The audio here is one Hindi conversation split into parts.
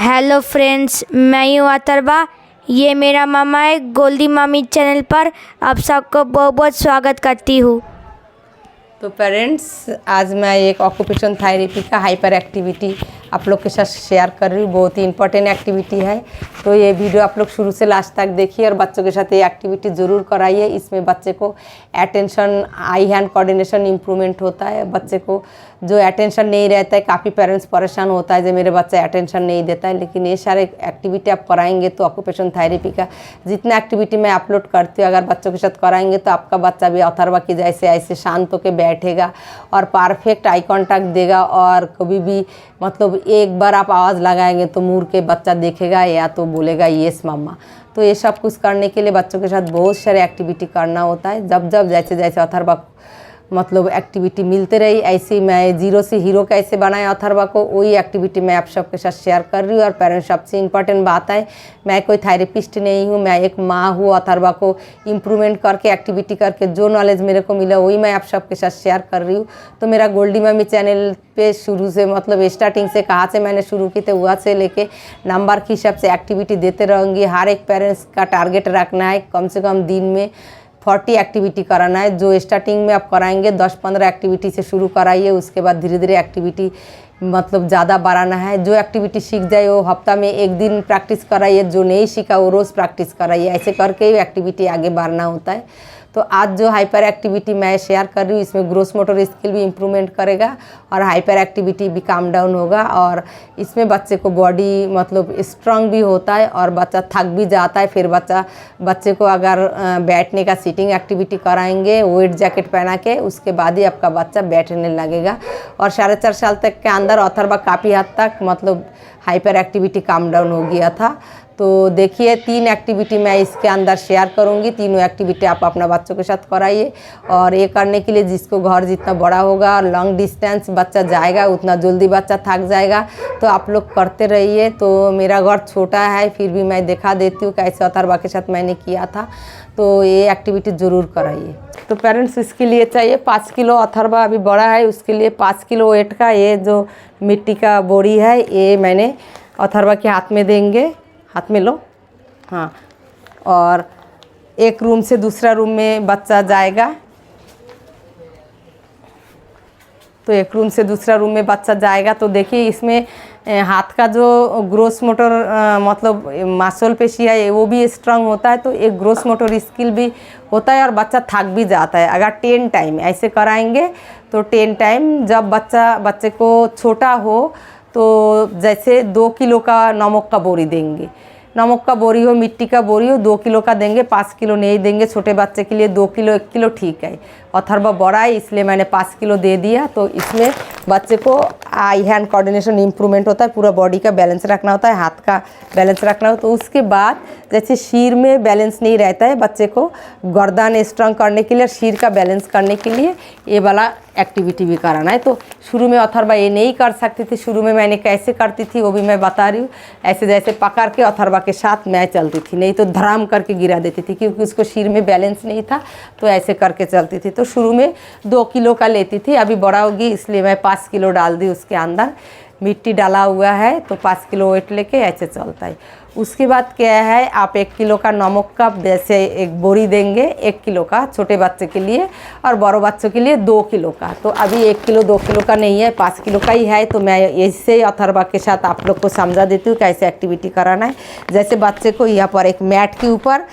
हेलो फ्रेंड्स, मैं हूँ अथर्वा। ये मेरा मामा है। गोल्डी मामी चैनल पर आप सबको बहुत बहुत स्वागत करती हूँ। तो पेरेंट्स, आज मैं एक ऑक्यूपेशन थेरेपी का हाइपर एक्टिविटी आप लोग के साथ शेयर कर रही हूँ। बहुत ही इंपॉर्टेंट एक्टिविटी है, तो ये वीडियो आप लोग शुरू से लास्ट तक देखिए और बच्चों के साथ ये एक्टिविटी ज़रूर कराइए। इसमें बच्चे को अटेंशन, आई हैंड कोऑर्डिनेशन इम्प्रूवमेंट होता है। बच्चे को जो अटेंशन नहीं रहता है, काफ़ी पेरेंट्स परेशान होता है जो मेरे बच्चा अटेंशन नहीं देता है, लेकिन ये सारे एक्टिविटी आप कराएंगे तो ऑक्यूपेशन थेरेपी का जितना एक्टिविटी मैं अपलोड करती हूँ अगर बच्चों के साथ कराएंगे तो आपका बच्चा भी अथर्वा की जैसे ऐसे शांत होकर बैठेगा और परफेक्ट आई कांटेक्ट देगा। और कभी भी मतलब एक बार आप आवाज़ लगाएंगे तो मुड़ के बच्चा देखेगा या तो बोलेगा येस मम्मा। तो ये सब कुछ करने के लिए बच्चों के साथ बहुत सारे एक्टिविटी करना होता है। जब जब जैसे जैसे अथर्वा मतलब एक्टिविटी मिलते रही, ऐसे मैं जीरो से हीरो कैसे बनाए अथर्वा को, वही एक्टिविटी मैं आप सबके साथ शेयर कर रही हूँ। और पेरेंट्स, सबसे इम्पॉर्टेंट बात है, मैं कोई थेरेपिस्ट नहीं हूँ, मैं एक माँ हूँ। अथर्वा को इम्प्रूवमेंट करके एक्टिविटी करके जो नॉलेज मेरे को मिला वही मैं आप सबके साथ शेयर कर रही हूँ। तो मेरा गोल्डी मामी चैनल पे शुरू से मतलब स्टार्टिंग से कहाँ से मैंने शुरू की थी वहाँ से लेके नंबर के हिसाब से एक्टिविटी देते रहूँगी। हर एक पेरेंट्स का टारगेट रखना है कम से कम दिन में 40 एक्टिविटी कराना है। जो स्टार्टिंग में आप कराएंगे 10-15 एक्टिविटी से शुरू कराइए, उसके बाद धीरे धीरे एक्टिविटी मतलब ज़्यादा बढ़ाना है। जो एक्टिविटी सीख जाए वो हफ्ता में एक दिन प्रैक्टिस कराइए, जो नहीं सीखा वो रोज़ प्रैक्टिस कराइए। ऐसे करके ही एक्टिविटी आगे बढ़ना होता है। तो आज जो हाइपर एक्टिविटी मैं शेयर कर रही हूँ इसमें ग्रोस मोटर स्किल भी इम्प्रूवमेंट करेगा और हाइपर एक्टिविटी भी काम डाउन होगा। और इसमें बच्चे को बॉडी मतलब स्ट्रांग भी होता है और बच्चा थक भी जाता है। फिर बच्चे को अगर बैठने का सीटिंग एक्टिविटी कराएंगे वेट जैकेट पहना के, उसके बाद ही आपका बच्चा बैठने लगेगा। और 4.5 साल तक के अंदर अथर्वा काफ़ी हद तक मतलब हाइपर एक्टिविटी काम डाउन हो गया था। तो देखिए 3 एक्टिविटी मैं इसके अंदर शेयर करूंगी। तीनों एक्टिविटी आप अपना बच्चों के साथ कराइए। और ये करने के लिए जिसको घर जितना बड़ा होगा, लॉन्ग डिस्टेंस बच्चा जाएगा उतना जल्दी बच्चा थक जाएगा, तो आप लोग करते रहिए। तो मेरा घर छोटा है फिर भी मैं दिखा देती हूँ कैसे अथर्वा के साथ मैंने किया था। तो ये एक्टिविटी ज़रूर कराइए। तो पेरेंट्स, इसके लिए चाहिए 5 किलो। अथर्वा अभी बड़ा है, उसके लिए 5 किलो वेट का ये जो मिट्टी का बोरी है ये मैंने अथर्वा के हाथ में देंगे। हाथ में लो, हाँ। और एक रूम से दूसरा रूम में बच्चा जाएगा, तो एक रूम से दूसरा रूम में बच्चा जाएगा। तो देखिए इसमें हाथ का जो ग्रोस मोटर मतलब मांसपेशी है वो भी स्ट्रांग होता है, तो एक ग्रोस मोटर स्किल भी होता है और बच्चा थक भी जाता है। अगर 10 टाइम ऐसे कराएंगे तो 10 टाइम जब बच्चे को छोटा हो तो जैसे 2 किलो का नमक का बोरी देंगे, नमक का बोरी हो, मिट्टी का बोरी हो, 2 किलो का देंगे, 5 किलो नहीं देंगे। छोटे बच्चे के लिए 2 किलो 1 किलो ठीक है। अथर्वा बड़ा है इसलिए मैंने 5 किलो दे दिया। तो इसमें बच्चे को आई हैंड कोऑर्डिनेशन इम्प्रूवमेंट होता है, पूरा बॉडी का बैलेंस रखना होता है, हाथ का बैलेंस रखना होता है। तो उसके बाद जैसे सिर में बैलेंस नहीं रहता है, बच्चे को गर्दन स्ट्रांग करने के लिए, सिर का बैलेंस करने के लिए ये वाला एक्टिविटी भी कराना है। तो शुरू में अथर्वा ये नहीं कर सकती थी, शुरू में मैंने कैसे करती थी वो भी मैं बता रही हूँ। ऐसे जैसे पकड़ के अथर्वा के साथ मैं चलती थी, नहीं तो धड़ाम करके गिरा देती थी क्योंकि उसको सिर में बैलेंस नहीं था, तो ऐसे करके चलती थी। तो शुरू में 2 किलो का लेती थी, अभी बड़ा होगी इसलिए मैं 5 किलो डाल दी। उसके अंदर मिट्टी डाला हुआ है तो 5 किलो वेट लेके ऐसे चलता है। उसके बाद क्या है, आप 1 किलो का नमक का जैसे एक बोरी देंगे 1 किलो का छोटे बच्चे के लिए, और बड़ों बच्चों के लिए 2 किलो का। तो अभी 1 किलो 2 किलो का नहीं है, 5 किलो का ही है। तो मैं इससे अथर्वा के साथ आप लोग को समझा देती हूँ कैसे एक्टिविटी कराना है। जैसे बच्चे को यहाँ पर एक मैट के ऊपर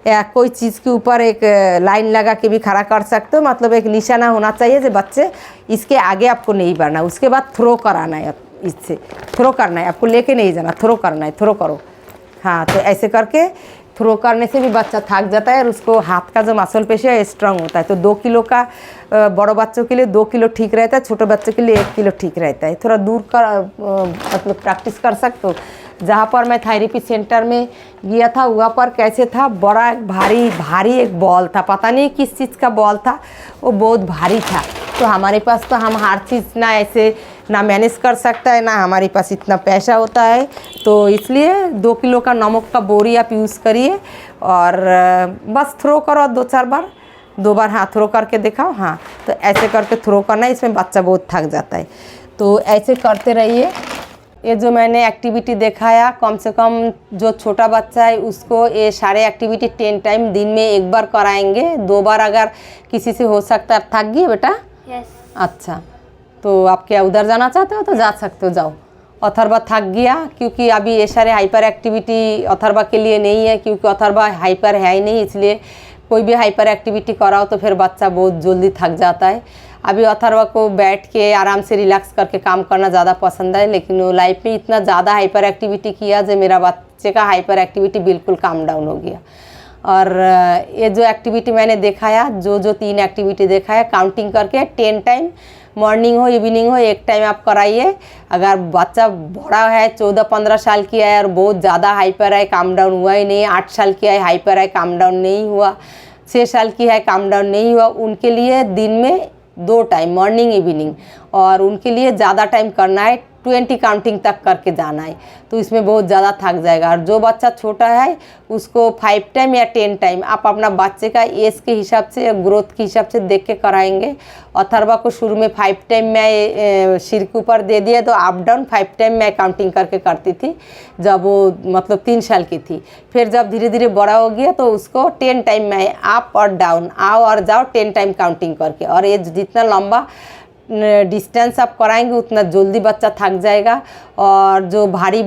या कोई चीज़ के ऊपर एक लाइन लगा के भी खड़ा कर सकते हो, मतलब एक निशाना होना चाहिए जो बच्चे इसके आगे आपको नहीं बढ़ना। उसके बाद थ्रो कराना है, इससे थ्रो करना है, आपको लेके नहीं जाना, थ्रो करना है, थ्रो करो। हाँ, तो ऐसे करके थ्रो करने से भी बच्चा थक जाता है और उसको हाथ का जो मांसपेशी है स्ट्रांग होता है। तो 2 किलो का बड़ों बच्चों के लिए 2 किलो ठीक रहता है, छोटे बच्चों के लिए 1 किलो ठीक रहता है। थोड़ा दूर का मतलब प्रैक्टिस कर सकते हो। जहाँ पर मैं थेरेपी सेंटर में गया था वहाँ पर कैसे था, बड़ा भारी एक बॉल था, पता नहीं किस चीज़ का बॉल था, वो बहुत भारी था। तो हमारे पास तो हम हर चीज़ ना ऐसे ना मैनेज कर सकता है, ना हमारे पास इतना पैसा होता है। तो इसलिए 2 किलो का नमक का बोरी आप यूज़ करिए और बस थ्रो करो 2-4 बार, 2 बार हाँ थ्रो करके दिखाओ। हाँ, तो ऐसे करके थ्रो करना है, इसमें बच्चा बहुत थक जाता है। तो ऐसे करते रहिए। ये जो मैंने एक्टिविटी दिखाया, कम से कम जो छोटा बच्चा है उसको ये सारे एक्टिविटी 10 टाइम दिन में एक बार कराएंगे। 2 बार अगर किसी से हो सकता है। थक गई बेटा? यस। अच्छा, तो आप क्या उधर जाना चाहते हो तो जा सकते हो, जाओ। अथर्वा थक गया क्योंकि अभी ये सारे हाइपर एक्टिविटी अथर्वा के लिए नहीं है, क्योंकि अथर्वा हाइपर है ही नहीं, इसलिए कोई भी हाइपर एक्टिविटी कराओ तो फिर बच्चा बहुत जल्दी थक जाता है। अभी अथर्वा को बैठ के आराम से रिलैक्स करके काम करना ज़्यादा पसंद है, लेकिन वो लाइफ में इतना ज़्यादा हाइपर एक्टिविटी किया जो मेरा बच्चे का हाइपर एक्टिविटी बिल्कुल काम डाउन हो गया। और ये जो एक्टिविटी मैंने दिखाया, जो 3 एक्टिविटी दिखाया, काउंटिंग करके 10 टाइम, मॉर्निंग हो इवनिंग हो, एक टाइम आप कराइए। अगर बच्चा बड़ा है, 14-15 साल की है और बहुत ज़्यादा हाइपर है, काम डाउन हुआ ही नहीं, 8 साल की है, हाइपर है, काम डाउन नहीं हुआ, 6 साल की है, काम डाउन नहीं हुआ, उनके लिए दिन में 2 टाइम, मॉर्निंग इवनिंग, और उनके लिए ज़्यादा टाइम करना है, 20 काउंटिंग तक करके जाना है। तो इसमें बहुत ज़्यादा थक जाएगा। और जो बच्चा छोटा है उसको 5 टाइम या 10 टाइम आप अपना बच्चे का एज के हिसाब से, ग्रोथ के हिसाब से देख के कराएंगे। अथर्वा को शुरू में 5 टाइम मैं सिर के ऊपर दे दिया, तो अप डाउन 5 टाइम मैं काउंटिंग करके करती थी जब वो मतलब 3 साल की थी। फिर जब धीरे धीरे बड़ा हो गया तो उसको 10 टाइम मैं अप और डाउन, आओ और जाओ, 10 टाइम काउंटिंग करके। और ये जितना लंबा डिस्टेंस आप कराएंगे उतना जल्दी बच्चा थक जाएगा। और जो भारी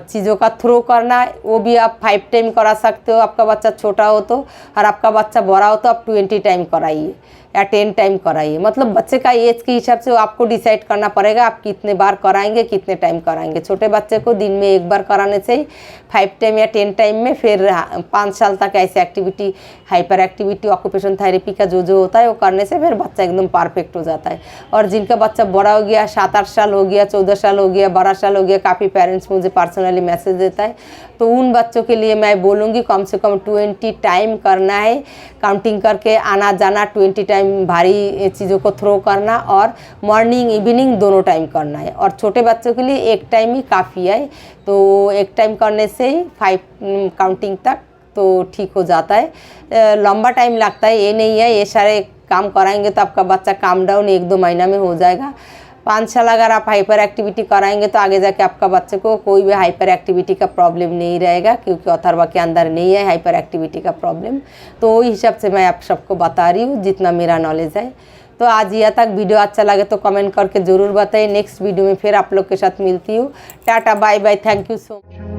चीज़ों का थ्रो करना है वो भी आप 5 टाइम करा सकते हो, आपका बच्चा छोटा हो तो। और आपका बच्चा बड़ा हो तो आप 20 टाइम कराइए या 10 टाइम कराइए। मतलब बच्चे का एज के हिसाब से आपको डिसाइड करना पड़ेगा आप कितने बार कराएंगे, कितने टाइम कराएंगे। छोटे बच्चे को दिन में 1 बार कराने से ही 5 टाइम या 10 टाइम में, फिर 5 साल तक ऐसे activity, hyper activity, occupation therapy का जो होता है वो करने से फिर बच्चा एकदम परफेक्ट हो जाता है। और जिनका बच्चा बड़ा हो गया, 7-8 साल हो गया, 14 साल हो गया, 12 साल हो गया, काफ़ी पेरेंट्स मुझे पर्सनली मैसेज देता है, तो उन बच्चों के लिए मैं बोलूँगी कम से कम 20 टाइम करना है, काउंटिंग करके आना जाना, 20 टाइम भारी चीज़ों को थ्रो करना, और मॉर्निंग इवनिंग दोनों टाइम करना है। और छोटे बच्चों के लिए 1 टाइम ही काफ़ी है, तो 1 टाइम करने से 5 काउंटिंग तक तो ठीक हो जाता है। लंबा टाइम लगता है, ये नहीं है ये सारे काम कराएंगे तो आपका बच्चा काम डाउन 1-2 महीना में हो जाएगा। 5 साल अगर आप हाइपर एक्टिविटी कराएंगे तो आगे जाके आपका बच्चे को कोई भी हाइपर एक्टिविटी का प्रॉब्लम नहीं रहेगा, क्योंकि अथर्वा के अंदर नहीं है हाइपर एक्टिविटी का प्रॉब्लम। तो वही हिसाब से मैं आप सबको बता रही हूँ जितना मेरा नॉलेज है। तो आज यहाँ तक वीडियो अच्छा लगे तो कमेंट करके ज़रूर बताइए। नेक्स्ट वीडियो में फिर आप लोग के साथ मिलती हूँ। Tata bye bye, thank you so much.